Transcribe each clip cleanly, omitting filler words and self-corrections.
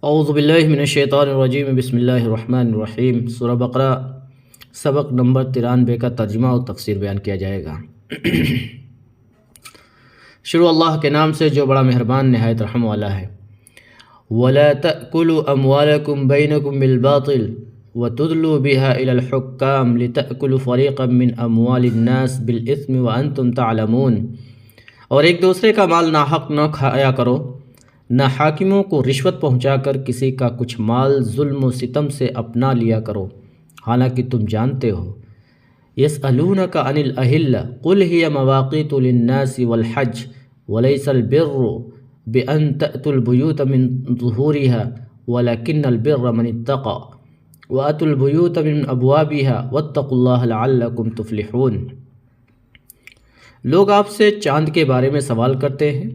اعوذ باللہ من الشیطان الرجیم، بسم اللہ الرحمن الرحیم۔ سورہ بقرہ سبق نمبر 93 کا ترجمہ اور تفسیر بیان کیا جائے گا۔ شروع اللہ کے نام سے جو بڑا مہربان نہایت رحم والا ہے۔ وَلَا تَأْكُلُوا أَمْوَالَكُمْ بَيْنَكُمْ بِالْبَاطِلِ وَتُدْلُوا بِهَا إِلَى الْحُكَّامِ لِتَأْكُلُوا فَرِيقًا مِّنْ أَمْوَالِ النَّاسِ بِالْإِثْمِ وَأَنْتُمْ تَعْلَمُونَ، اور ایک دوسرے کا مال ناحق نہ کھایا کرو، نہ حاکموں کو رشوت پہنچا کر کسی کا کچھ مال ظلم و ستم سے اپنا لیا کرو، حالانکہ تم جانتے ہو۔ یسألونک عن الأہلہ قل ہی مواقیت للناس والحج وليس البر بأن تأتوا البیوت من ظہورها ولكن البر من اتقى وأتوا البیوت من ابوابها واتقوا اللہ لعلکم تفلحون۔ لوگ آپ سے چاند کے بارے میں سوال کرتے ہیں،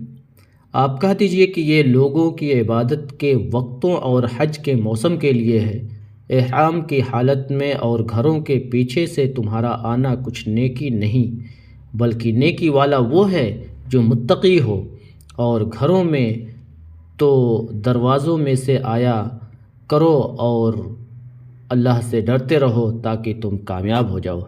آپ کہہ دیجئے کہ یہ لوگوں کی عبادت کے وقتوں اور حج کے موسم کے لیے ہے، احرام کی حالت میں اور گھروں کے پیچھے سے تمہارا آنا کچھ نیکی نہیں، بلکہ نیکی والا وہ ہے جو متقی ہو، اور گھروں میں تو دروازوں میں سے آیا کرو اور اللہ سے ڈرتے رہو تاکہ تم کامیاب ہو جاؤ۔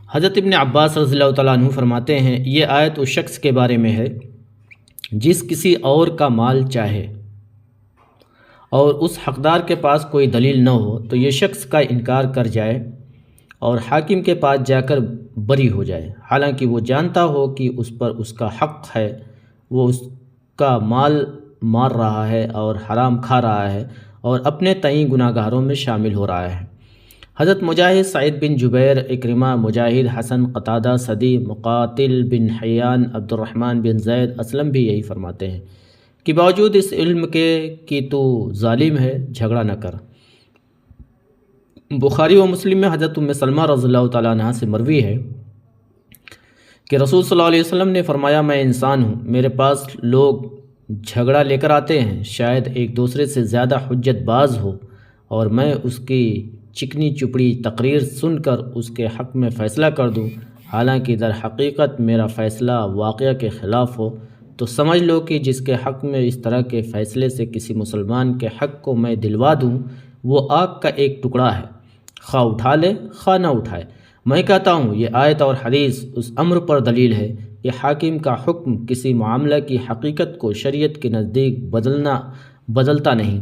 حضرت ابن عباس رضی اللہ تعالیٰ عنہ فرماتے ہیں، یہ آیت اس شخص کے بارے میں ہے جس کسی اور کا مال چاہے اور اس حقدار کے پاس کوئی دلیل نہ ہو تو یہ شخص کا انکار کر جائے اور حاکم کے پاس جا کر بری ہو جائے، حالانکہ وہ جانتا ہو کہ اس پر اس کا حق ہے، وہ اس کا مال مار رہا ہے اور حرام کھا رہا ہے اور اپنے تئیں گناہ گاروں میں شامل ہو رہا ہے۔ حضرت مجاہد، سعید بن جبیر، اکرمہ، مجاہد، حسن، قتادہ، سدی، مقاتل بن حیان، عبد الرحمن بن زید، اسلم بھی یہی فرماتے ہیں کہ باوجود اس علم کے کہ تو ظالم ہے، جھگڑا نہ کر۔ بخاری و مسلم میں حضرت ام سلمہ رضی اللہ تعالیٰ عنہ سے مروی ہے کہ رسول صلی اللہ علیہ وسلم نے فرمایا، میں انسان ہوں، میرے پاس لوگ جھگڑا لے کر آتے ہیں، شاید ایک دوسرے سے زیادہ حجت باز ہو، اور میں اس کی چکنی چپڑی تقریر سن کر اس کے حق میں فیصلہ کر دوں، حالانکہ در حقیقت میرا فیصلہ واقعہ کے خلاف ہو، تو سمجھ لو کہ جس کے حق میں اس طرح کے فیصلے سے کسی مسلمان کے حق کو میں دلوا دوں، وہ آگ کا ایک ٹکڑا ہے، خواہ اٹھا لے خواہ نہ اٹھائے۔ میں کہتا ہوں یہ آیت اور حدیث اس امر پر دلیل ہے کہ حاکم کا حکم کسی معاملہ کی حقیقت کو شریعت کے نزدیک بدلتا نہیں،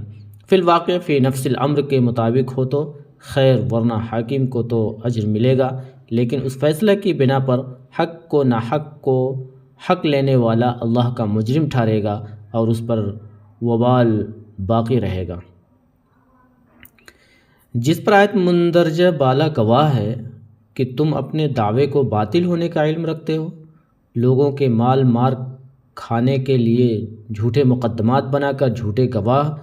فی الواقع فی نفس الامر کے مطابق ہو تو خیر، ورنہ حاکم کو تو اجر ملے گا، لیکن اس فیصلہ کی بنا پر حق کو ناحق کو حق لینے والا اللہ کا مجرم ٹھہرے گا اور اس پر وبال باقی رہے گا۔ جس پر آیت مندرجہ بالا گواہ ہے کہ تم اپنے دعوے کو باطل ہونے کا علم رکھتے ہو، لوگوں کے مال مار کھانے کے لیے جھوٹے مقدمات بنا کر جھوٹے گواہ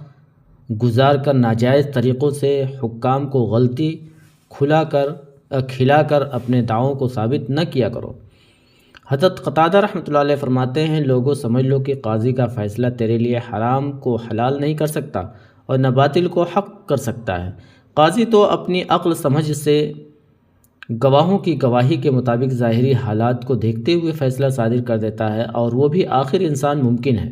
گزار کر ناجائز طریقوں سے حکام کو غلطی کھلا کر اپنے دعووں کو ثابت نہ کیا کرو۔ حضرت قتادہ رحمۃ اللہ علیہ فرماتے ہیں، لوگوں سمجھ لو کہ قاضی کا فیصلہ تیرے لیے حرام کو حلال نہیں کر سکتا اور نہ باطل کو حق کر سکتا ہے۔ قاضی تو اپنی عقل سمجھ سے گواہوں کی گواہی کے مطابق ظاہری حالات کو دیکھتے ہوئے فیصلہ صادر کر دیتا ہے، اور وہ بھی آخر انسان ممکن ہے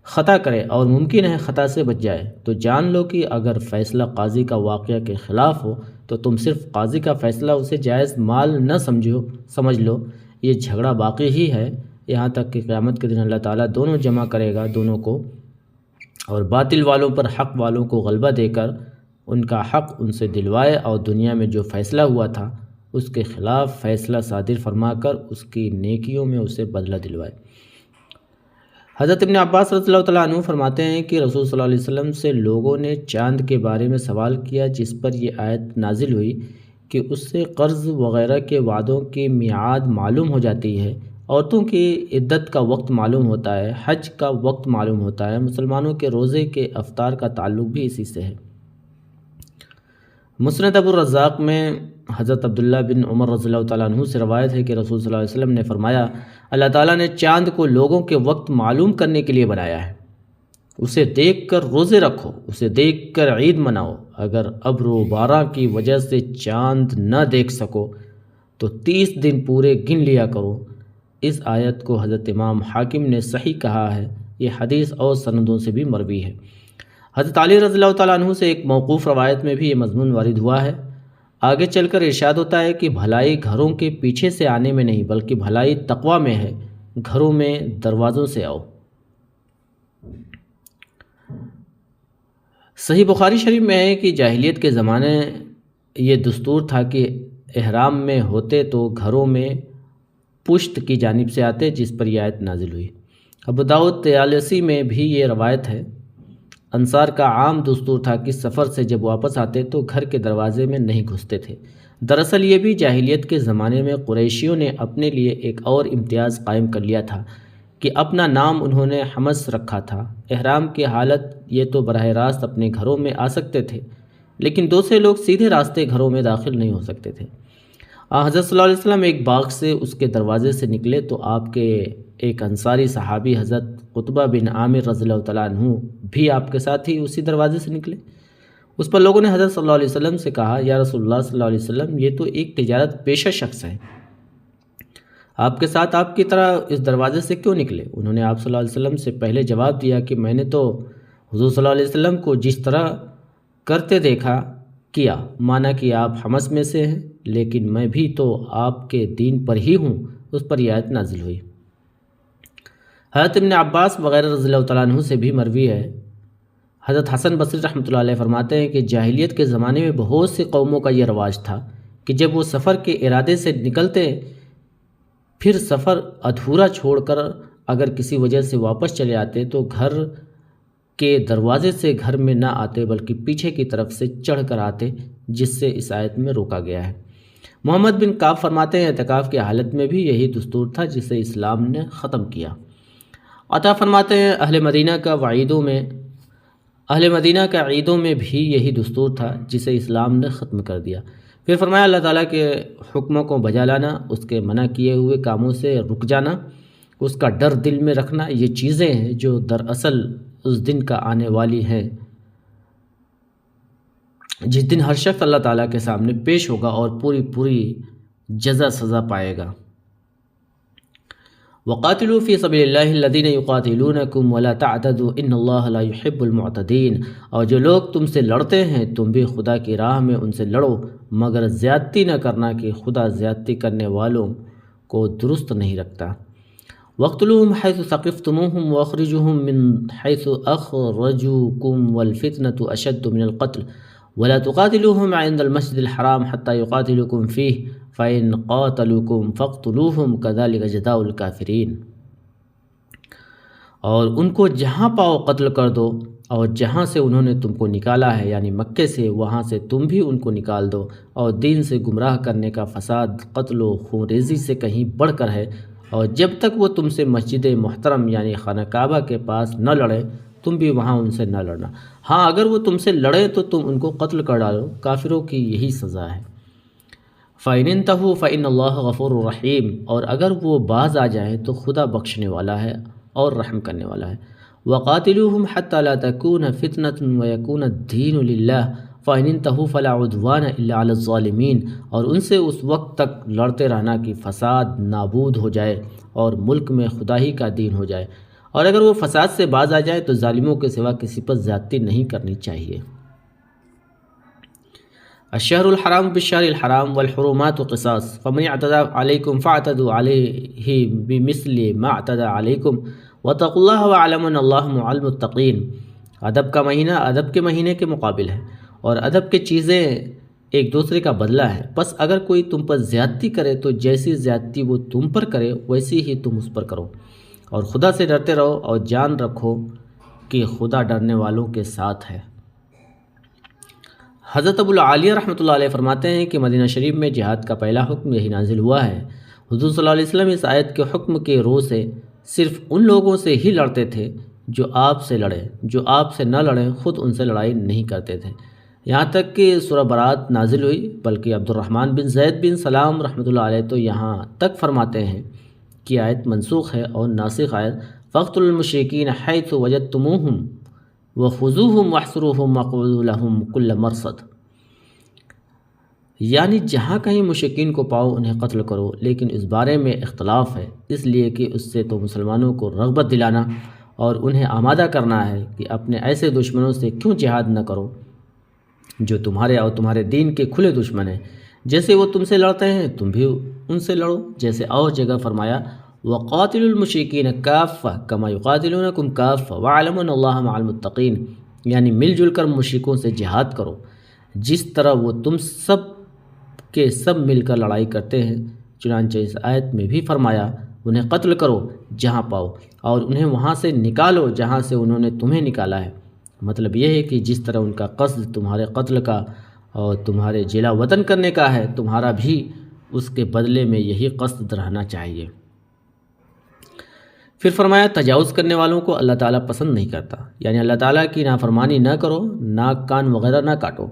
خطا کرے اور ممکن ہے خطا سے بچ جائے، تو جان لو کہ اگر فیصلہ قاضی کا واقعہ کے خلاف ہو تو تم صرف قاضی کا فیصلہ اسے جائز مال نہ سمجھ لو، یہ جھگڑا باقی ہی ہے یہاں تک کہ قیامت کے دن اللہ تعالیٰ دونوں جمع کرے گا دونوں کو، اور باطل والوں پر حق والوں کو غلبہ دے کر ان کا حق ان سے دلوائے، اور دنیا میں جو فیصلہ ہوا تھا اس کے خلاف فیصلہ صادر فرما کر اس کی نیکیوں میں اسے بدلہ دلوائے۔ حضرت ابن عباس رضی اللہ تعالیٰ عنہ فرماتے ہیں کہ رسول صلی اللہ علیہ وسلم سے لوگوں نے چاند کے بارے میں سوال کیا، جس پر یہ آیت نازل ہوئی کہ اس سے قرض وغیرہ کے وعدوں کی میعاد معلوم ہو جاتی ہے، عورتوں کی عدت کا وقت معلوم ہوتا ہے، حج کا وقت معلوم ہوتا ہے، مسلمانوں کے روزے کے افطار کا تعلق بھی اسی سے ہے۔ مسند ابو الرزاق میں حضرت عبداللہ بن عمر رضی اللہ تعالیٰ عنہ سے روایت ہے کہ رسول صلی اللہ علیہ وسلم نے فرمایا، اللہ تعالیٰ نے چاند کو لوگوں کے وقت معلوم کرنے کے لیے بنایا ہے، اسے دیکھ کر روزے رکھو، اسے دیکھ کر عید مناؤ، اگر ابر و باران کی وجہ سے چاند نہ دیکھ سکو تو 30 دن پورے گن لیا کرو۔ اس آیت کو حضرت امام حاکم نے صحیح کہا ہے یہ حدیث اور سندوں سے بھی مروی ہے۔ حضرت علی رضی اللہ تعالیٰ عنہ سے ایک موقوف روایت میں بھی یہ مضمون وارد ہوا ہے۔ آگے چل کر ارشاد ہوتا ہے کہ بھلائی گھروں کے پیچھے سے آنے میں نہیں بلکہ بھلائی تقویٰ میں ہے، گھروں میں دروازوں سے آؤ۔ صحیح بخاری شریف میں ہے کہ جاہلیت کے زمانے یہ دستور تھا کہ احرام میں ہوتے تو گھروں میں پشت کی جانب سے آتے، جس پر یہ آیت نازل ہوئی۔ ابو داؤد طیالسی میں بھی یہ روایت ہے۔ انصار کا عام دستور تھا کہ سفر سے جب واپس آتے تو گھر کے دروازے میں نہیں گھستے تھے۔ دراصل یہ بھی جاہلیت کے زمانے میں قریشیوں نے اپنے لیے ایک اور امتیاز قائم کر لیا تھا کہ اپنا نام انہوں نے حمص رکھا تھا۔ احرام کی حالت یہ تو براہ راست اپنے گھروں میں آ سکتے تھے، لیکن دوسرے لوگ سیدھے راستے گھروں میں داخل نہیں ہو سکتے تھے۔ حضرت صلی اللہ علیہ وسلم ایک باغ سے اس کے دروازے سے نکلے تو آپ کے ایک انصاری صحابی حضرت قطبہ بن عامر رضی اللہ تعالیٰ عنہ بھی آپ کے ساتھ ہی اسی دروازے سے نکلے۔ اس پر لوگوں نے حضرت صلی اللہ علیہ وسلم سے کہا، یا رسول اللہ صلی اللہ علیہ وسلم، یہ تو ایک تجارت پیشہ شخص ہے، آپ کے ساتھ آپ کی طرح اس دروازے سے کیوں نکلے؟ انہوں نے آپ صلی اللہ علیہ وسلم سے پہلے جواب دیا کہ میں نے تو حضور صلی اللہ علیہ وسلم کو جس طرح کرتے دیکھا کیا، مانا کہ آپ حمص میں سے ہیں، لیکن میں بھی تو آپ کے دین پر ہی ہوں۔ اس پر یہ آیت نازل ہوئی۔ حضرت ابن عباس وغیرہ رضی اللہ تعالیٰ عنہ سے بھی مروی ہے۔ حضرت حسن بصری رحمۃ اللہ علیہ فرماتے ہیں کہ جاہلیت کے زمانے میں بہت سی قوموں کا یہ رواج تھا کہ جب وہ سفر کے ارادے سے نکلتے، پھر سفر ادھورا چھوڑ کر اگر کسی وجہ سے واپس چلے آتے تو گھر کے دروازے سے گھر میں نہ آتے بلکہ پیچھے کی طرف سے چڑھ کر آتے، جس سے اس آیت میں روکا گیا ہے۔ محمد بن کعب فرماتے ہیں اعتکاف کی حالت میں بھی یہی دستور تھا جسے اسلام نے ختم کیا۔ عطا فرماتے ہیں اہل مدینہ کا عیدوں میں بھی یہی دستور تھا جسے اسلام نے ختم کر دیا۔ پھر فرمایا اللہ تعالیٰ کے حکموں کو بجا لانا، اس کے منع کیے ہوئے کاموں سے رک جانا، اس کا ڈر دل میں رکھنا، یہ چیزیں ہیں جو دراصل اس دن کا آنے والی ہیں جس دن ہر شخص اللہ تعالیٰ کے سامنے پیش ہوگا اور پوری جزا سزا پائے گا۔ وَقَاتِلُوا فِي سَبِيلِ اللَّهِ الَّذِينَ يُقَاتِلُونَكُمْ وَلَا تَعْتَدُوا إِنَّ اللَّهَ لَا يُحِبُّ الْمُعْتَدِينَ، اور جو لوگ تم سے لڑتے ہیں تم بھی خدا کی راہ میں ان سے لڑو، مگر زیادتی نہ کرنا کہ خدا زیادتی کرنے والوں کو درست نہیں رکھتا۔ وَاقْتُلُوهُمْ حَيْثُ ثَقِفْتُمُوهُمْ وَأَخْرِجُوهُمْ مِنْ حَيْثُ أَخْرَجُوكُمْ وَالْفِتْنَةُ أَشَدُّ مِنَ الْقَتْلِ وَلَا تُقَاتِلُوهُمْ عِنْدَ الْمَسْجِدِ الْحَرَامِ حَتَّى يُقَاتِلُوكُمْ فِيهِ فَإِنْ قَاتَلُوكُمْ فَاقْتُلُوهُمْ كَذَلِكَ جَزَاءُ الْكَافِرِينَ، اور ان کو جہاں پاؤ قتل کر دو، اور جہاں سے انہوں نے تم کو نکالا ہے یعنی مکے سے، وہاں سے تم بھی ان کو نکال دو، اور دین سے گمراہ کرنے کا فساد قتل و خون ریزی سے کہیں بڑھ کر ہے، اور جب تک وہ تم سے مسجد محترم یعنی خانہ کعبہ کے پاس نہ لڑے تم بھی وہاں ان سے نہ لڑنا۔ ہاں اگر وہ تم سے لڑے تو تم ان کو قتل کر ڈالو، کافروں کی یہی سزا ہے۔ فَإِنِ انتَهُوا فَإِنَّ اللَّهَ غَفُورٌ رَحِيمٌ، اور اگر وہ باز آ جائیں تو خدا بخشنے والا ہے اور رحم کرنے والا ہے۔ وَقَاتِلُوهُمْ حَتَّى لَا تَكُونَ فِتْنَةٌ وَيَكُونَ الدِّينُ لِلَّهِ فَإِنِ انتَهُوا فَلَا عُدْوَانَ إِلَّا عَلَى الظَّالِمِينَ، اور ان سے اس وقت تک لڑتے رہنا کہ فساد نابود ہو جائے اور ملک میں خدا ہی کا دین ہو جائے، اور اگر وہ فساد سے باز آ جائے تو ظالموں کے سوا کسی پر زیادتی نہیں کرنی چاہیے۔ الشہر الحرام بالشہر الحرام والحرمات قصاص فمن اعتدى علیکم فاعتدوا علیہ بمثل ما اعتدى علیکم واتقوا اللہ واعلموا ان اللہ مع المتقین۔ ادب کا مہینہ ادب کے مہینے کے مقابل ہے، اور ادب کے چیزیں ایک دوسرے کا بدلہ ہے، پس اگر کوئی تم پر زیادتی کرے تو جیسی زیادتی وہ تم پر کرے ویسی ہی تم اس پر کرو، اور خدا سے ڈرتے رہو اور جان رکھو کہ خدا ڈرنے والوں کے ساتھ ہے۔ حضرت ابو العالیہ رحمۃ اللہ علیہ فرماتے ہیں کہ مدینہ شریف میں جہاد کا پہلا حکم یہی نازل ہوا ہے۔ حضور صلی اللہ علیہ وسلم اس آیت کے حکم کے رو سے صرف ان لوگوں سے ہی لڑتے تھے جو آپ سے لڑیں، جو آپ سے نہ لڑیں خود ان سے لڑائی نہیں کرتے تھے، یہاں تک کہ سورہ برات نازل ہوئی، بلکہ عبد الرحمن بن زید بن سلام رحمۃ اللہ علیہ تو یہاں تک فرماتے ہیں کہ آیت منسوخ ہے اور ناسخ آیت فَاقْتُلُوا الْمُشْرِكِينَ حَيْثُ وَجَدتُّمُوهُمْ وَخُذُوهُمْ وَاحْصُرُوهُمْ وَاقْعُدُوا لَهُمْ كُلَّ مَرْصَدٍ، یعنی جہاں کہیں مشرکین کو پاؤ انہیں قتل کرو، لیکن اس بارے میں اختلاف ہے، اس لیے کہ اس سے تو مسلمانوں کو رغبت دلانا اور انہیں آمادہ کرنا ہے کہ اپنے ایسے دشمنوں سے کیوں جہاد نہ کرو جو تمہارے اور تمہارے دین کے کھلے دشمن ہیں۔ جیسے وہ تم سے لڑتے ہیں تم بھی ان سے لڑو۔ جیسے اور جگہ فرمایا وَقَاتِلُوا الْمُشْرِكِينَ كَافَّةً كَمَا يُقَاتِلُونَكُمْ كَافَّةً وَاعْلَمُوا أَنَّ اللَّهَ مَعَ الْمُتَّقِينَ، یعنی مل جل کر مشرکوں سے جہاد کرو جس طرح وہ تم سب کے سب مل کر لڑائی کرتے ہیں۔ چنانچہ اس آیت میں بھی فرمایا انہیں قتل کرو جہاں پاؤ اور انہیں وہاں سے نکالو جہاں سے انہوں نے تمہیں نکالا ہے۔ مطلب یہ ہے کہ جس طرح ان کا قصد تمہارے قتل کا اور تمہارے جلا وطن کرنے کا ہے، تمہارا بھی اس کے بدلے میں یہی قصد رہنا چاہیے۔ پھر فرمایا تجاوز کرنے والوں کو اللہ تعالیٰ پسند نہیں کرتا، یعنی اللہ تعالیٰ کی نافرمانی نہ کرو، ناک کان وغیرہ نہ کاٹو،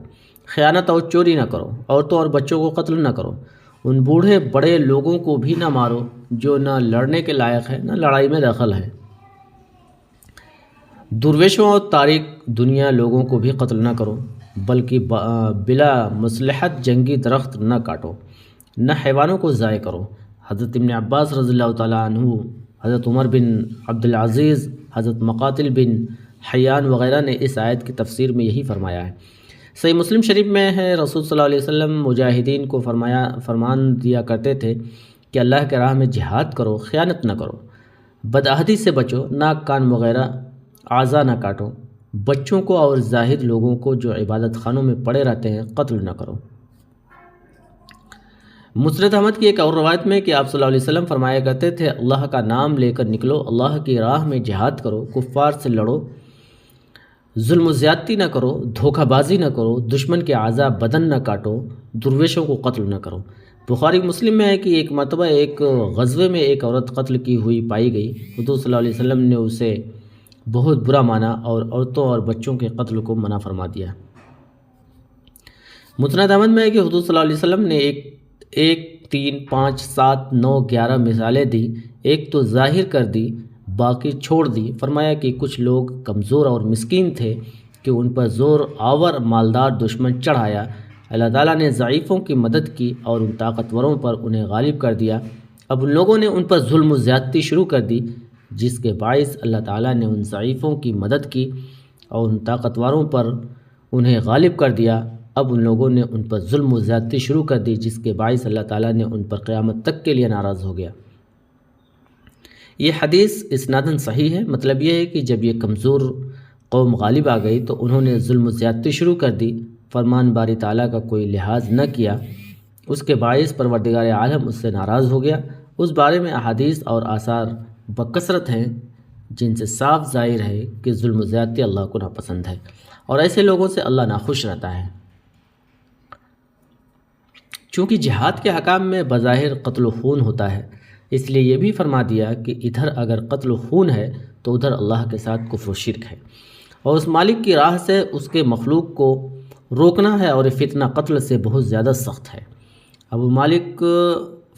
خیانت اور چوری نہ کرو، عورتوں اور بچوں کو قتل نہ کرو، ان بوڑھے بڑے لوگوں کو بھی نہ مارو جو نہ لڑنے کے لائق ہے نہ لڑائی میں دخل ہے، درویشوں اور تاریک دنیا لوگوں کو بھی قتل نہ کرو، بلکہ بلا مصلحت جنگی درخت نہ کاٹو، نہ حیوانوں کو ضائع کرو۔ حضرت ابن عباس رضی اللہ تعالیٰ عنہ، حضرت عمر بن عبدالعزیز، حضرت مقاتل بن حیان وغیرہ نے اس آیت کی تفسیر میں یہی فرمایا ہے۔ صحیح مسلم شریف میں ہے رسول صلی اللہ علیہ وسلم مجاہدین کو فرمان دیا کرتے تھے کہ اللہ کے راہ میں جہاد کرو، خیانت نہ کرو، بدعہدی سے بچو، ناک کان وغیرہ اعضاء نہ کاٹو، بچوں کو اور زاہد لوگوں کو جو عبادت خانوں میں پڑے رہتے ہیں قتل نہ کرو۔ مسند احمد کی ایک اور روایت میں کہ آپ صلی اللہ علیہ وسلم فرمایا کرتے تھے اللہ کا نام لے کر نکلو، اللہ کی راہ میں جہاد کرو، کفار سے لڑو، ظلم و زیادتی نہ کرو، دھوکہ بازی نہ کرو، دشمن کے اعضاء بدن نہ کاٹو، درویشوں کو قتل نہ کرو۔ بخاری مسلم میں ہے کہ ایک مرتبہ ایک غزوے میں ایک عورت قتل کی ہوئی پائی گئی، حضور صلی اللہ علیہ وسلم نے اسے بہت برا مانا اور عورتوں اور بچوں کے قتل کو منع فرما دیا۔ مسند احمد میں ہے کہ حضور صلی اللہ علیہ وسلم نے 1 3 5 7 9 11 مثالیں دی، ایک تو ظاہر کر دی باقی چھوڑ دی۔ فرمایا کہ کچھ لوگ کمزور اور مسکین تھے کہ ان پر زور آور مالدار دشمن چڑھایا، اللہ تعالیٰ نے ضعیفوں کی مدد کی اور ان طاقتوروں پر انہیں غالب کر دیا۔ اب ان لوگوں نے ان پر ظلم و زیادتی شروع کر دی جس کے باعث اللہ تعالیٰ نے ان ضعیفوں کی مدد کی اور ان طاقتوروں پر انہیں غالب کر دیا۔ اب ان لوگوں نے ان پر ظلم و زیادتی شروع کر دی جس کے باعث اللہ تعالیٰ نے ان پر قیامت تک کے لیے ناراض ہو گیا۔ یہ حدیث اسناداً صحیح ہے۔ مطلب یہ ہے کہ جب یہ کمزور قوم غالب آ گئی تو انہوں نے ظلم و زیادتی شروع کر دی، فرمان باری تعالیٰ کا کوئی لحاظ نہ کیا، اس کے باعث پروردگار عالم اس سے ناراض ہو گیا۔ اس بارے میں احادیث اور آثار بکثرت ہیں جن سے صاف ظاہر ہے کہ ظلم و زیادتی اللہ کو ناپسند ہے اور ایسے لوگوں سے اللہ ناخوش رہتا ہے۔ چونکہ جہاد کے حکام میں بظاہر قتل و خون ہوتا ہے، اس لیے یہ بھی فرما دیا کہ ادھر اگر قتل و خون ہے تو ادھر اللہ کے ساتھ کفر و شرک ہے، اور اس مالک کی راہ سے اس کے مخلوق کو روکنا ہے، اور فتنہ قتل سے بہت زیادہ سخت ہے۔ ابو مالک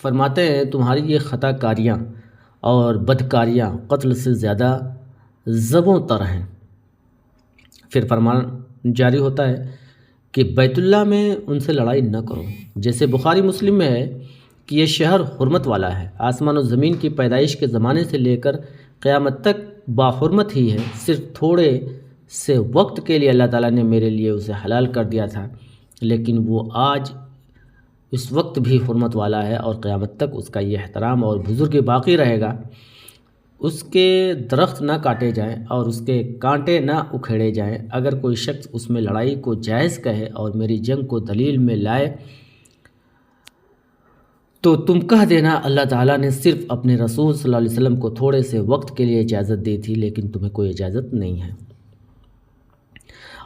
فرماتے ہیں تمہاری یہ خطا کاریاں اور بدکاریاں قتل سے زیادہ زبوں تر ہیں۔ پھر فرمان جاری ہوتا ہے کہ بیت اللہ میں ان سے لڑائی نہ کرو، جیسے بخاری مسلم میں ہے کہ یہ شہر حرمت والا ہے، آسمان و زمین کی پیدائش کے زمانے سے لے کر قیامت تک باحرمت ہی ہے، صرف تھوڑے سے وقت کے لیے اللہ تعالیٰ نے میرے لیے اسے حلال کر دیا تھا، لیکن وہ آج اس وقت بھی حرمت والا ہے اور قیامت تک اس کا یہ احترام اور بزرگی باقی رہے گا۔ اس کے درخت نہ کاٹے جائیں اور اس کے کانٹے نہ اکھیڑے جائیں۔ اگر کوئی شخص اس میں لڑائی کو جائز کہے اور میری جنگ کو دلیل میں لائے تو تم کہہ دینا اللہ تعالیٰ نے صرف اپنے رسول صلی اللہ علیہ وسلم کو تھوڑے سے وقت کے لیے اجازت دی تھی، لیکن تمہیں کوئی اجازت نہیں ہے۔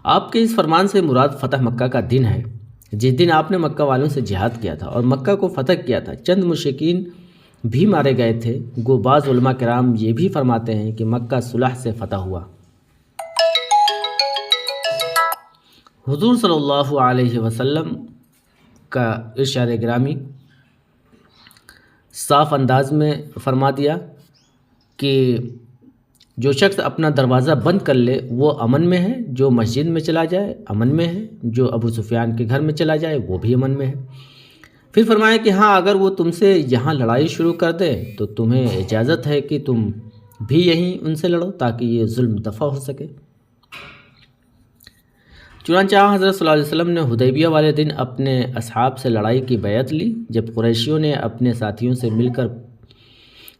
آپ کے اس فرمان سے مراد فتح مکہ کا دن ہے، جس دن آپ نے مکہ والوں سے جہاد کیا تھا اور مکہ کو فتح کیا تھا۔ چند مشرکین بھی مارے گئے تھے۔ گو بعض علماء کرام یہ بھی فرماتے ہیں کہ مکہ صلح سے فتح ہوا۔ حضور صلی اللہ علیہ وسلم کا ارشاد گرامی صاف انداز میں فرما دیا کہ جو شخص اپنا دروازہ بند کر لے وہ امن میں ہے، جو مسجد میں چلا جائے امن میں ہے، جو ابو سفیان کے گھر میں چلا جائے وہ بھی امن میں ہے۔ پھر فرمایا کہ ہاں اگر وہ تم سے یہاں لڑائی شروع کر دے تو تمہیں اجازت ہے کہ تم بھی یہیں ان سے لڑو تاکہ یہ ظلم دفع ہو سکے۔ چنانچہ حضرت صلی اللہ علیہ وسلم نے حدیبیہ والے دن اپنے اصحاب سے لڑائی کی بیعت لی۔ جب قریشیوں نے اپنے ساتھیوں سے مل کر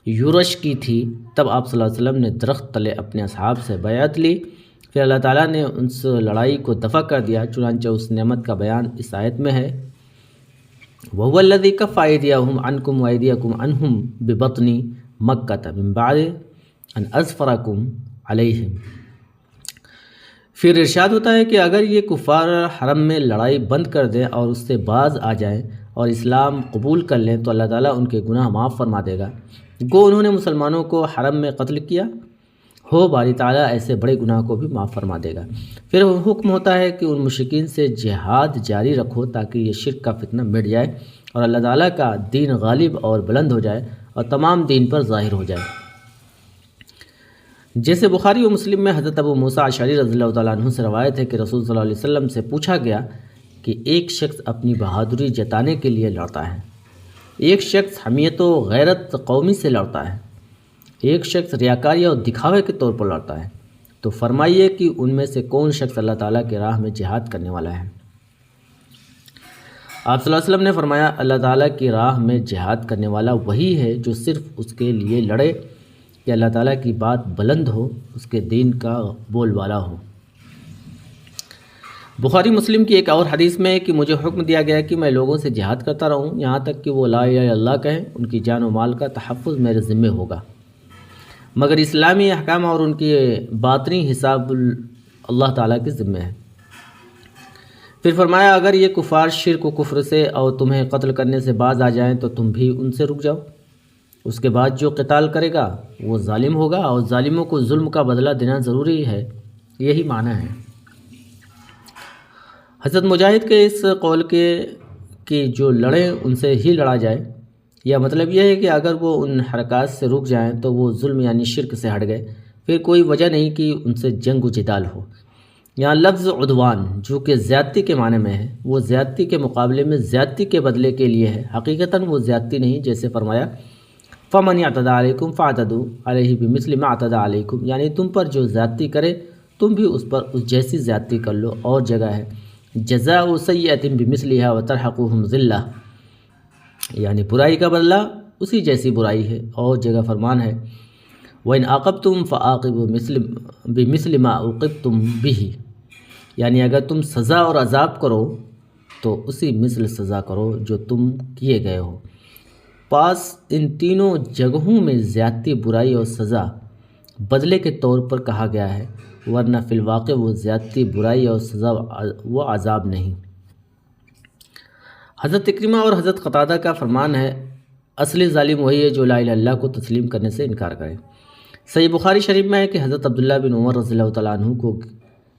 یورش کی تھی تب آپ صلی اللہ علیہ وسلم نے درخت تلے اپنے اصحاب سے بیعت لی، پھر اللہ تعالیٰ نے اس لڑائی کو دفع کر دیا۔ چنانچہ اس نعمت کا بیان اس آیت میں ہے، وَهُوَ الَّذِي كَفَّ أَيْدِيَهُمْ عَنْكُمْ وَأَيْدِيَكُمْ عَنْهُمْ بِبَطْنِ مَكَّةَ مِنْ بَعْدِ أَنْ أَظْفَرَكُمْ عَلَيْهِمْ۔ پھر ارشاد ہوتا ہے کہ اگر یہ کفار حرم میں لڑائی بند کر دیں اور اس سے باز آ جائیں اور اسلام قبول کر لیں تو اللہ تعالیٰ ان کے گناہ معاف فرما دے گا۔ گو انہوں نے مسلمانوں کو حرم میں قتل کیا ہو، باری تعالیٰ ایسے بڑے گناہ کو بھی معاف فرما دے گا۔ پھر حکم ہوتا ہے کہ ان مشرکین سے جہاد جاری رکھو تاکہ یہ شرک کا فتنہ مٹ جائے اور اللہ تعالیٰ کا دین غالب اور بلند ہو جائے اور تمام دین پر ظاہر ہو جائے۔ جیسے بخاری و مسلم میں حضرت ابو موسیٰ اشعری رضی اللہ تعالیٰ عنہ سے روایت ہے کہ رسول صلی اللہ علیہ وسلم سے پوچھا گیا کہ ایک شخص اپنی بہادری جتانے کے لیے لڑتا ہے، ایک شخص حمیت و غیرت قومی سے لڑتا ہے، ایک شخص ریاکاری اور دکھاوے کے طور پر لڑتا ہے، تو فرمائیے کہ ان میں سے کون شخص اللہ تعالیٰ کی راہ میں جہاد کرنے والا ہے؟ آپ صلی اللہ علیہ وسلم نے فرمایا، اللہ تعالیٰ کی راہ میں جہاد کرنے والا وہی ہے جو صرف اس کے لیے لڑے کہ اللہ تعالیٰ کی بات بلند ہو، اس کے دین کا بول والا ہو۔ بخاری مسلم کی ایک اور حدیث میں ہے کہ مجھے حکم دیا گیا کہ میں لوگوں سے جہاد کرتا رہوں یہاں تک کہ وہ لا الہ الا اللہ کہیں، ان کی جان و مال کا تحفظ میرے ذمے ہوگا، مگر اسلامی احکام اور ان کی باطنی حساب اللہ تعالیٰ کے ذمے ہے۔ پھر فرمایا، اگر یہ کفار شرک و کفر سے اور تمہیں قتل کرنے سے باز آ جائیں تو تم بھی ان سے رک جاؤ، اس کے بعد جو قتال کرے گا وہ ظالم ہوگا اور ظالموں کو ظلم کا بدلہ دینا ضروری ہے، یہی معنی ہے۔ حضرت مجاہد کے اس قول کے کہ جو لڑیں ان سے ہی لڑا جائے، یا مطلب یہ ہے کہ اگر وہ ان حرکات سے رک جائیں تو وہ ظلم یعنی شرک سے ہٹ گئے، پھر کوئی وجہ نہیں کہ ان سے جنگ و جدال ہو۔ یہاں لفظ عدوان جو کہ زیادتی کے معنی میں ہے، وہ زیادتی کے مقابلے میں زیادتی کے بدلے کے لیے ہے، حقیقتاً وہ زیادتی نہیں، جیسے فرمایا فَمَنْ اعْتَدَىٰ عَلَيْكُمْ فَاعْتَدُوا عَلَيْهِ بِمِثْلِ مَا اعْتَدَىٰ عَلَيْكُمْ، یعنی تم پر جو زیادتی کرے تم بھی اس پر اس جیسی زیادتی کر لو۔ اور جگہ ہے جزاء سیئۃ بمثلها وترحقهم ذلہ، یعنی برائی کا بدلہ اسی جیسی برائی ہے۔ اور جگہ فرمان ہے وَإِنْ عَاقَبْتُمْ فَعَاقِبُوا بِمِثْلِ مَا عُوقِبْتُمْ بِهِ، یعنی اگر تم سزا اور عذاب کرو تو اسی مثل سزا کرو جو تم کیے گئے ہو۔ پاس ان تینوں جگہوں میں زیادتی، برائی اور سزا بدلے کے طور پر کہا گیا ہے، ورنہ فی الواقع وہ زیادتی، برائی اور سزا وہ عذاب نہیں۔ حضرت اکرمہ اور حضرت قتادہ کا فرمان ہے، اصلی ظالم وہی ہے جو لا الہ الا اللہ کو تسلیم کرنے سے انکار کرے۔ صحیح بخاری شریف میں ہے کہ حضرت عبداللہ بن عمر رضی اللہ تعالیٰ عنہ کو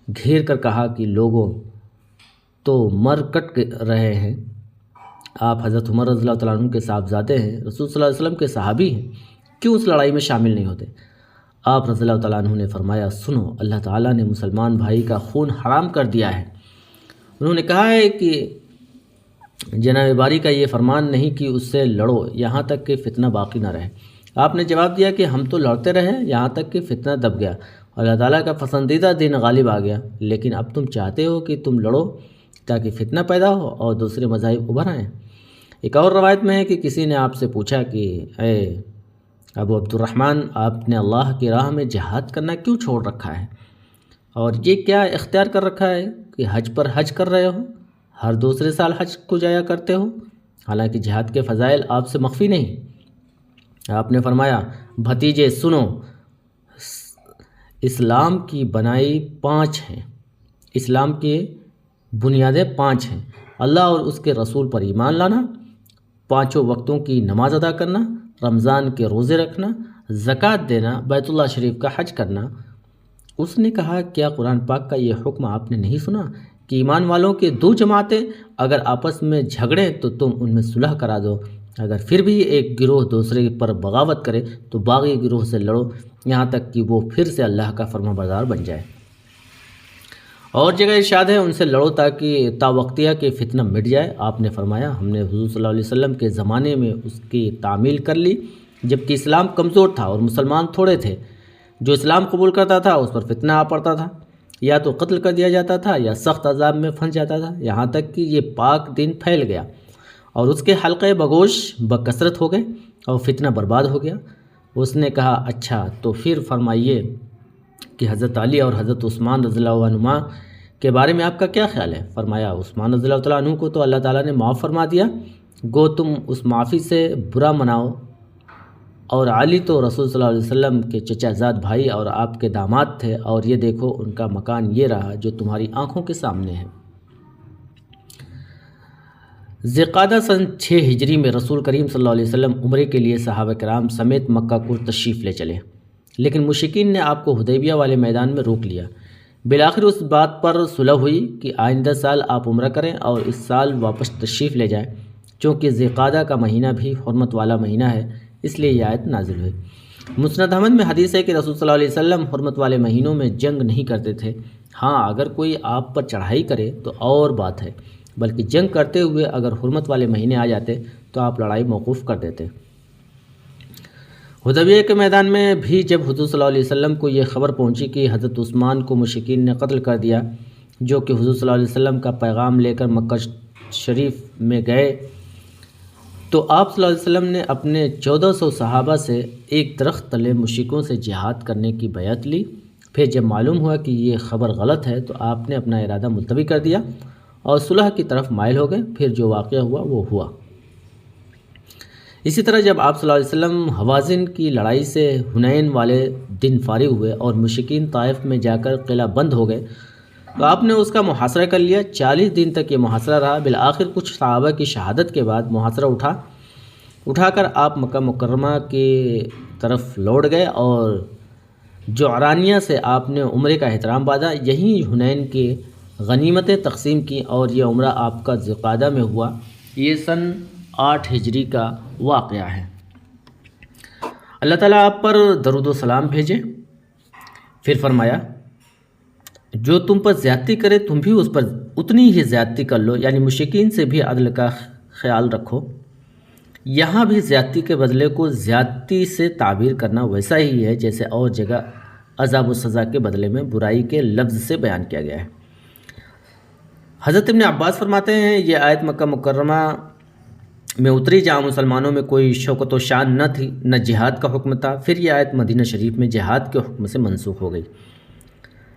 گھیر کر کہا کہ لوگوں تو مر کٹ رہے ہیں، آپ حضرت عمر رضی اللہ تعالیٰ عنہ کے صاحبزادے ہیں، رسول صلی اللہ علیہ وسلم کے صحابی ہیں، کیوں اس لڑائی میں شامل نہیں ہوتے؟ آپ رضی اللہ تعالیٰ عنہ نے فرمایا، سنو، اللہ تعالیٰ نے مسلمان بھائی کا خون حرام کر دیا ہے۔ انہوں نے کہا ہے کہ جناب باری کا یہ فرمان نہیں کہ اس سے لڑو یہاں تک کہ فتنہ باقی نہ رہے۔ آپ نے جواب دیا کہ ہم تو لڑتے رہے یہاں تک کہ فتنہ دب گیا، اللہ تعالیٰ کا پسندیدہ دین غالب آ گیا، لیکن اب تم چاہتے ہو کہ تم لڑو تاکہ فتنہ پیدا ہو اور دوسرے مذاہب ابھر آئیں۔ ایک اور روایت میں ہے کہ کسی نے آپ سے پوچھا کہ اے ابو عبد الرحمن، آپ نے اللہ کی راہ میں جہاد کرنا کیوں چھوڑ رکھا ہے، اور یہ کیا اختیار کر رکھا ہے کہ حج پر حج کر رہے ہو، ہر دوسرے سال حج کو جایا کرتے ہو، حالانکہ جہاد کے فضائل آپ سے مخفی نہیں۔ آپ نے فرمایا، بھتیجے سنو، اسلام کی بنائی 5 ہیں، اسلام کی بنیادیں 5 ہیں، اللہ اور اس کے رسول پر ایمان لانا، 5 وقتوں کی نماز ادا کرنا، رمضان کے روزے رکھنا، زکوٰۃ دینا، بیت اللہ شریف کا حج کرنا۔ اس نے کہا، کیا قرآن پاک کا یہ حکم آپ نے نہیں سنا کہ ایمان والوں کے 2 جماعتیں اگر آپس میں جھگڑیں تو تم ان میں صلح کرا دو، اگر پھر بھی ایک گروہ دوسرے پر بغاوت کرے تو باغی گروہ سے لڑو یہاں تک کہ وہ پھر سے اللہ کا فرما بردار بن جائے۔ اور جگہ ارشاد ہے، ان سے لڑو تاکہ تاوقتیہ کے فتنہ مٹ جائے۔ آپ نے فرمایا، ہم نے حضور صلی اللہ علیہ وسلم کے زمانے میں اس کی تعمیل کر لی جبکہ اسلام کمزور تھا اور مسلمان تھوڑے تھے، جو اسلام قبول کرتا تھا اس پر فتنہ آ پڑتا تھا، یا تو قتل کر دیا جاتا تھا یا سخت عذاب میں پھنس جاتا تھا، یہاں تک کہ یہ پاک دین پھیل گیا اور اس کے حلقے بگوش بکثرت ہو گئے اور فتنہ برباد ہو گیا۔ اس نے کہا اچھا تو پھر فرمائیے کہ حضرت علی اور حضرت عثمان رضی اللہ عنہما کے بارے میں آپ کا کیا خیال ہے؟ فرمایا عثمان رضی اللہ تعالیٰ عنہ کو تو اللہ تعالیٰ نے معاف فرما دیا، گو تم اس معافی سے برا مناؤ، اور علی تو رسول صلی اللہ علیہ وسلم کے چچا زاد بھائی اور آپ کے داماد تھے، اور یہ دیکھو ان کا مکان یہ رہا جو تمہاری آنکھوں کے سامنے ہے۔ ذوالقعدہ سن 6 ہجری میں رسول کریم صلی اللہ علیہ وسلم عمرے کے لیے صحابہ کرام سمیت مکہ کو تشریف لے چلے، لیکن مشرکین نے آپ کو حدیبیہ والے میدان میں روک لیا۔ بالآخر اس بات پر صلح ہوئی کہ آئندہ سال آپ عمرہ کریں اور اس سال واپس تشریف لے جائیں، چونکہ ذوالقعدہ کا مہینہ بھی حرمت والا مہینہ ہے، اس لیے یہ آیت نازل ہوئی۔ مسند احمد میں حدیث ہے کہ رسول صلی اللہ علیہ وسلم حرمت والے مہینوں میں جنگ نہیں کرتے تھے، ہاں اگر کوئی آپ پر چڑھائی کرے تو اور بات ہے، بلکہ جنگ کرتے ہوئے اگر حرمت والے مہینے آ جاتے تو آپ لڑائی موقوف کر دیتے۔ حدیبیہ کے میدان میں بھی جب حضور صلی اللہ علیہ وسلم کو یہ خبر پہنچی کہ حضرت عثمان کو مشرکین نے قتل کر دیا، جو کہ حضور صلی اللہ علیہ وسلم کا پیغام لے کر مکہ شریف میں گئے، تو آپ صلی اللہ علیہ وسلم نے اپنے 1400 صحابہ سے ایک درخت تلے مشرکوں سے جہاد کرنے کی بیعت لی۔ پھر جب معلوم ہوا کہ یہ خبر غلط ہے تو آپ نے اپنا ارادہ ملتوی کر دیا اور صلح کی طرف مائل ہو گئے۔ پھر جو واقعہ ہوا وہ ہوا۔ اسی طرح جب آپ صلی اللہ علیہ وسلم حوازن کی لڑائی سے حنین والے دن فارغ ہوئے اور مشرکین طائف میں جا کر قلعہ بند ہو گئے تو آپ نے اس کا محاصرہ کر لیا۔ 40 دن تک یہ محاصرہ رہا۔ بالآخر کچھ صحابہ کی شہادت کے بعد محاصرہ اٹھا کر آپ مکہ مکرمہ کی طرف لوٹ گئے اور جعرانیہ سے آپ نے عمرے کا احترام باندھا، یہیں حنین کی غنیمتیں تقسیم کی اور یہ عمرہ آپ کا ذوالقعدہ میں ہوا۔ یہ سن 8 ہجری کا واقعہ ہے۔ اللہ تعالیٰ آپ پر درود و سلام بھیجے۔ پھر فرمایا جو تم پر زیادتی کرے تم بھی اس پر اتنی ہی زیادتی کر لو، یعنی مشرکین سے بھی عدل کا خیال رکھو۔ یہاں بھی زیادتی کے بدلے کو زیادتی سے تعبیر کرنا ویسا ہی ہے جیسے اور جگہ عذاب و سزا کے بدلے میں برائی کے لفظ سے بیان کیا گیا ہے۔ حضرت ابن عباس فرماتے ہیں یہ آیت مکہ مکرمہ میں اتری جہاں مسلمانوں میں کوئی شوکت و شان نہ تھی، نہ جہاد کا حکم تھا۔ پھر یہ آیت مدینہ شریف میں جہاد کے حکم سے منسوخ ہو گئی،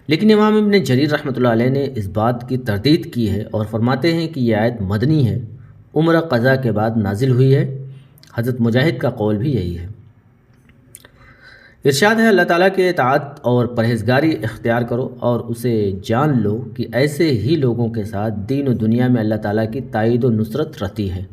لیکن امام ابن جریر رحمۃ اللہ علیہ نے اس بات کی تردید کی ہے اور فرماتے ہیں کہ یہ آیت مدنی ہے، عمرہ قضا کے بعد نازل ہوئی ہے۔ حضرت مجاہد کا قول بھی یہی ہے۔ ارشاد ہے اللہ تعالیٰ کے اطاعت اور پرہیزگاری اختیار کرو اور اسے جان لو کہ ایسے ہی لوگوں کے ساتھ دین و دنیا میں اللہ تعالیٰ کی تائید و نصرت رہتی ہے۔